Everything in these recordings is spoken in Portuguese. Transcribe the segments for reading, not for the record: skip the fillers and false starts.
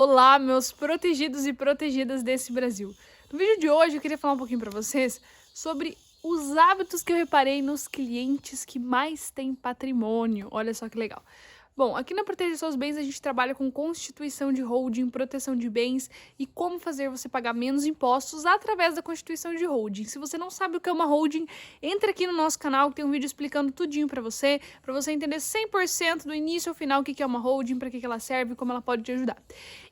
Olá, meus protegidos e protegidas desse Brasil. No vídeo de hoje eu queria falar um pouquinho para vocês sobre os hábitos que eu reparei nos clientes que mais têm patrimônio. Olha só que legal. Bom, aqui na Proteger Seus Bens a gente trabalha com constituição de holding, proteção de bens e como fazer você pagar menos impostos através da constituição de holding. Se você não sabe o que é uma holding, entra aqui no nosso canal que tem um vídeo explicando tudinho para você entender 100% do início ao final o que é uma holding, para que ela serve e como ela pode te ajudar.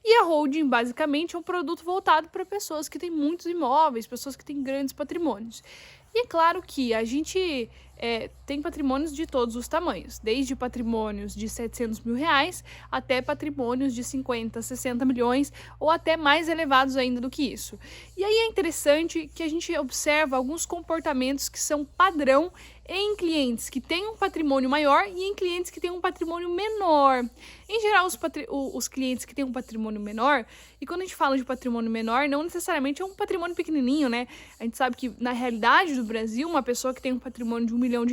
E a holding, basicamente, é um produto voltado para pessoas que têm muitos imóveis, pessoas que têm grandes patrimônios. E é claro que a gente tem patrimônios de todos os tamanhos, desde patrimônios de 700 mil reais até patrimônios de 50, 60 milhões ou até mais elevados ainda do que isso. E aí é interessante que a gente observa alguns comportamentos que são padrão em clientes que têm um patrimônio maior e em clientes que têm um patrimônio menor. Em geral, os clientes que têm um patrimônio menor, e quando a gente fala de patrimônio menor, não necessariamente é um patrimônio pequenininho, né? A gente sabe que, na realidade do Brasil, uma pessoa que tem um patrimônio de R$1 milhão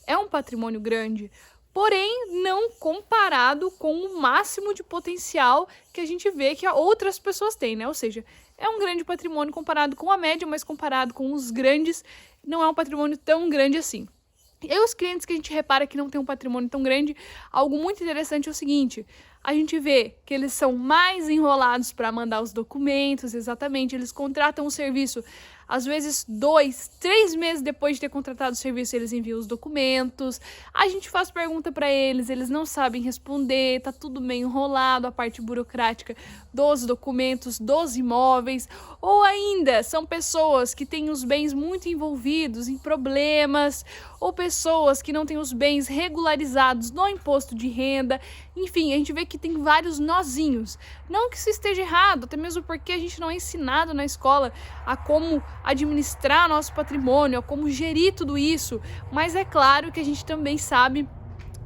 é um patrimônio grande. Porém, não comparado com o máximo de potencial que a gente vê que outras pessoas têm, né? Ou seja, é um grande patrimônio comparado com a média, mas comparado com os grandes, não é um patrimônio tão grande assim. E aí os clientes que a gente repara que não tem um patrimônio tão grande, algo muito interessante é o seguinte: a gente vê que eles são mais enrolados para mandar os documentos, exatamente, eles contratam o serviço, às vezes 2, 3 meses depois de ter contratado o serviço, eles enviam os documentos, a gente faz pergunta para eles não sabem responder, tá tudo meio enrolado, a parte burocrática dos documentos, dos imóveis, ou ainda são pessoas que têm os bens muito envolvidos em problemas, ou pessoas que não têm os bens regularizados no imposto de renda. Enfim, a gente vê que tem vários nozinhos. Não que isso esteja errado, até mesmo porque a gente não é ensinado na escola a como administrar nosso patrimônio, a como gerir tudo isso, mas é claro que a gente também sabe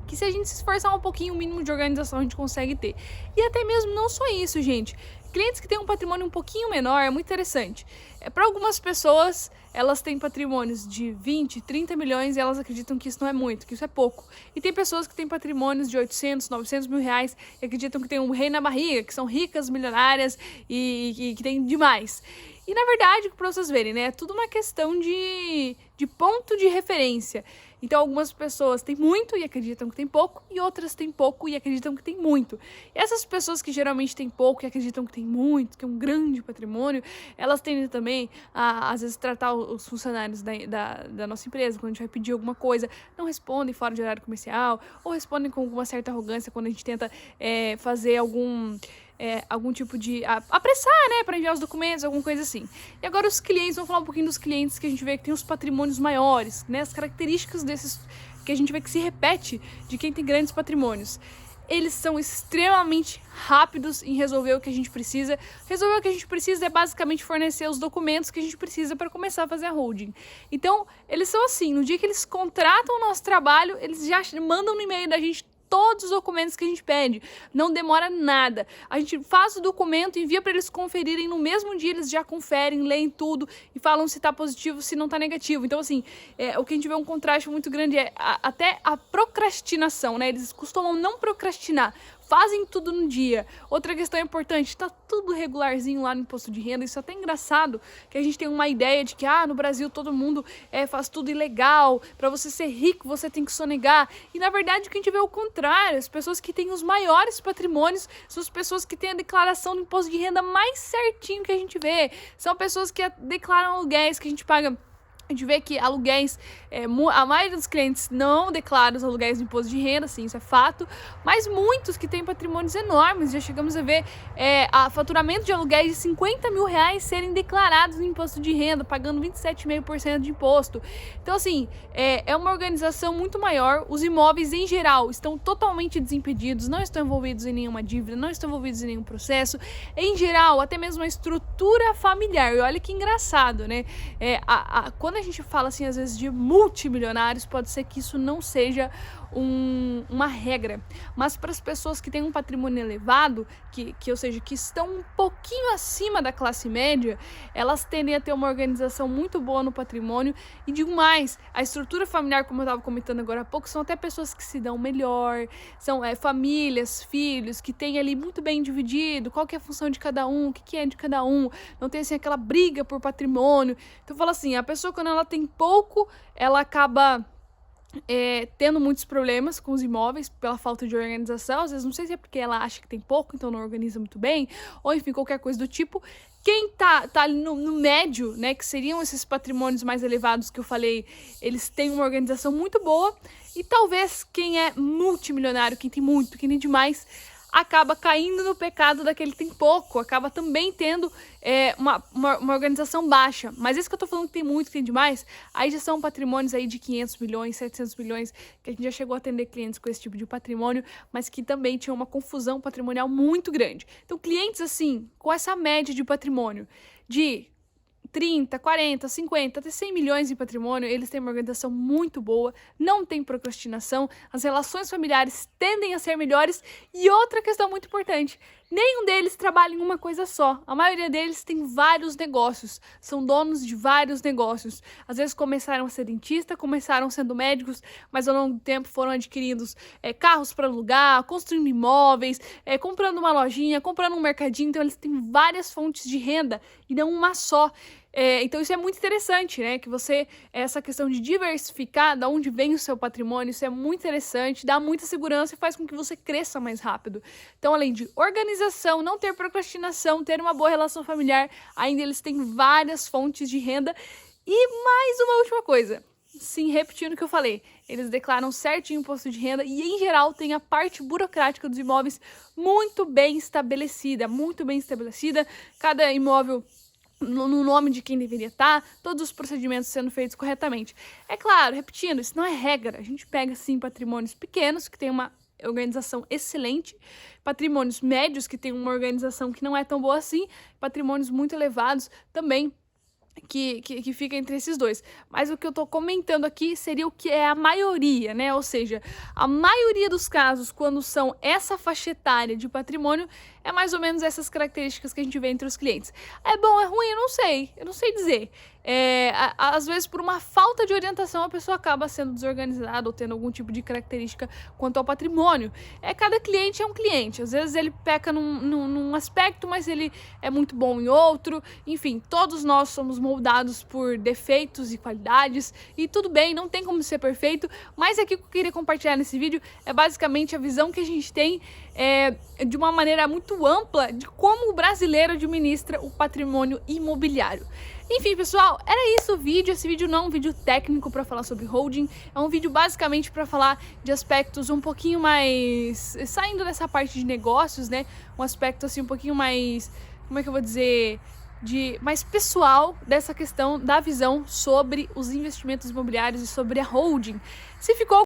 que se a gente se esforçar um pouquinho, o mínimo de organização a gente consegue ter. E até mesmo não só isso, gente. Clientes que têm um patrimônio um pouquinho menor é muito interessante. Para algumas pessoas, elas têm patrimônios de 20, 30 milhões e elas acreditam que isso não é muito, que isso é pouco. E tem pessoas que têm patrimônios de 800, 900 mil reais e acreditam que tem um rei na barriga, que são ricas, milionárias e que tem demais. E na verdade, para vocês verem, né, é tudo uma questão de ponto de referência. Então algumas pessoas têm muito e acreditam que tem pouco, e outras têm pouco e acreditam que tem muito. E essas pessoas que geralmente têm pouco e acreditam que tem muito, que é um grande patrimônio, elas tendem também a, às vezes, tratar os funcionários da nossa empresa, quando a gente vai pedir alguma coisa, não respondem fora de horário comercial, ou respondem com alguma certa arrogância quando a gente tenta fazer algum tipo de apressar, né, para enviar os documentos, alguma coisa assim. E agora os clientes, vamos falar um pouquinho dos clientes que a gente vê que tem os patrimônios maiores, né, as características desses que a gente vê que se repete de quem tem grandes patrimônios. Eles são extremamente rápidos em resolver o que a gente precisa. Resolver o que a gente precisa é basicamente fornecer os documentos que a gente precisa para começar a fazer a holding. Então, eles são assim, no dia que eles contratam o nosso trabalho, eles já mandam no e-mail da gente todos os documentos que a gente pede, não demora nada. A gente faz o documento, envia para eles conferirem, no mesmo dia eles já conferem, leem tudo e falam se está positivo, se não está negativo. Então, assim, o que a gente vê um contraste muito grande é até a procrastinação, né? Eles costumam não procrastinar, fazem tudo no dia. Outra questão importante, tá tudo regularzinho lá no imposto de renda. Isso é até engraçado, que a gente tem uma ideia de que no Brasil todo mundo faz tudo ilegal, para você ser rico você tem que sonegar. E na verdade o que a gente vê é o contrário. As pessoas que têm os maiores patrimônios são as pessoas que têm a declaração do imposto de renda mais certinho que a gente vê. São pessoas que declaram aluguéis que a gente paga. A gente vê que aluguéis, a maioria dos clientes não declara os aluguéis do imposto de renda, sim, isso é fato, mas muitos que têm patrimônios enormes, já chegamos a ver a faturamento de aluguéis de 50 mil reais serem declarados no imposto de renda, pagando 27,5% de imposto. Então, assim, é uma organização muito maior. Os imóveis, em geral, estão totalmente desimpedidos, não estão envolvidos em nenhuma dívida, não estão envolvidos em nenhum processo. Em geral, até mesmo a estrutura familiar. E olha que engraçado, né? Quando a gente fala, assim, às vezes de multimilionários, pode ser que isso não seja uma regra, mas para as pessoas que têm um patrimônio elevado, ou seja, que estão um pouquinho acima da classe média, elas tendem a ter uma organização muito boa no patrimônio. E digo mais, a estrutura familiar, como eu estava comentando agora há pouco, são até pessoas que se dão melhor, são famílias, filhos, que têm ali muito bem dividido, qual que é a função de cada um, o que é de cada um, não tem assim aquela briga por patrimônio. Então eu falo assim, a pessoa quando ela tem pouco, ela acaba tendo muitos problemas com os imóveis pela falta de organização. Às vezes não sei se é porque ela acha que tem pouco, então não organiza muito bem, ou enfim, qualquer coisa do tipo. Quem tá ali no médio, né, que seriam esses patrimônios mais elevados que eu falei, eles têm uma organização muito boa, e talvez quem é multimilionário, quem tem muito, quem tem demais, acaba caindo no pecado daquele que tem pouco, acaba também tendo uma organização baixa. Mas isso que eu tô falando que tem muito, que tem demais, aí já são patrimônios aí de 500 milhões, 700 milhões, que a gente já chegou a atender clientes com esse tipo de patrimônio, mas que também tinham uma confusão patrimonial muito grande. Então, clientes assim, com essa média de patrimônio de 30, 40, 50, até 100 milhões em patrimônio, eles têm uma organização muito boa, não tem procrastinação, as relações familiares tendem a ser melhores. E outra questão muito importante, nenhum deles trabalha em uma coisa só. A maioria deles tem vários negócios, são donos de vários negócios. Às vezes começaram a ser dentista, começaram sendo médicos, mas ao longo do tempo foram adquirindo carros para alugar, construindo imóveis, comprando uma lojinha, comprando um mercadinho. Então eles têm várias fontes de renda e não uma só. Então isso é muito interessante, né? Que essa questão de diversificar de onde vem o seu patrimônio, isso é muito interessante, dá muita segurança e faz com que você cresça mais rápido. Então, além de organização, não ter procrastinação, ter uma boa relação familiar, ainda eles têm várias fontes de renda. E mais uma última coisa, sim, repetindo o que eu falei, eles declaram certinho o imposto de renda e, em geral, tem a parte burocrática dos imóveis muito bem estabelecida, cada imóvel no nome de quem deveria estar, todos os procedimentos sendo feitos corretamente. É claro, repetindo, isso não é regra. A gente pega, sim, patrimônios pequenos, que tem uma organização excelente, patrimônios médios, que tem uma organização que não é tão boa assim, patrimônios muito elevados também, que fica entre esses dois. Mas o que eu tô comentando aqui seria o que é a maioria, né? Ou seja, a maioria dos casos, quando são essa faixa etária de patrimônio, é mais ou menos essas características que a gente vê entre os clientes. É bom, é ruim? Eu não sei dizer. Às vezes, por uma falta de orientação, a pessoa acaba sendo desorganizada ou tendo algum tipo de característica quanto ao patrimônio. Cada cliente é um cliente. Às vezes ele peca num aspecto, mas ele é muito bom em outro. Enfim, todos nós somos moldados por defeitos e qualidades. E tudo bem, não tem como ser perfeito. Mas aqui o que eu queria compartilhar nesse vídeo é basicamente a visão que a gente tem de uma maneira muito ampla de como o brasileiro administra o patrimônio imobiliário. Enfim, pessoal, era isso o vídeo. Esse vídeo não é um vídeo técnico para falar sobre holding, é um vídeo basicamente para falar de aspectos um pouquinho mais, saindo dessa parte de negócios, né? Um aspecto assim um pouquinho mais, como é que eu vou dizer, mais pessoal dessa questão da visão sobre os investimentos imobiliários e sobre a holding. Se ficou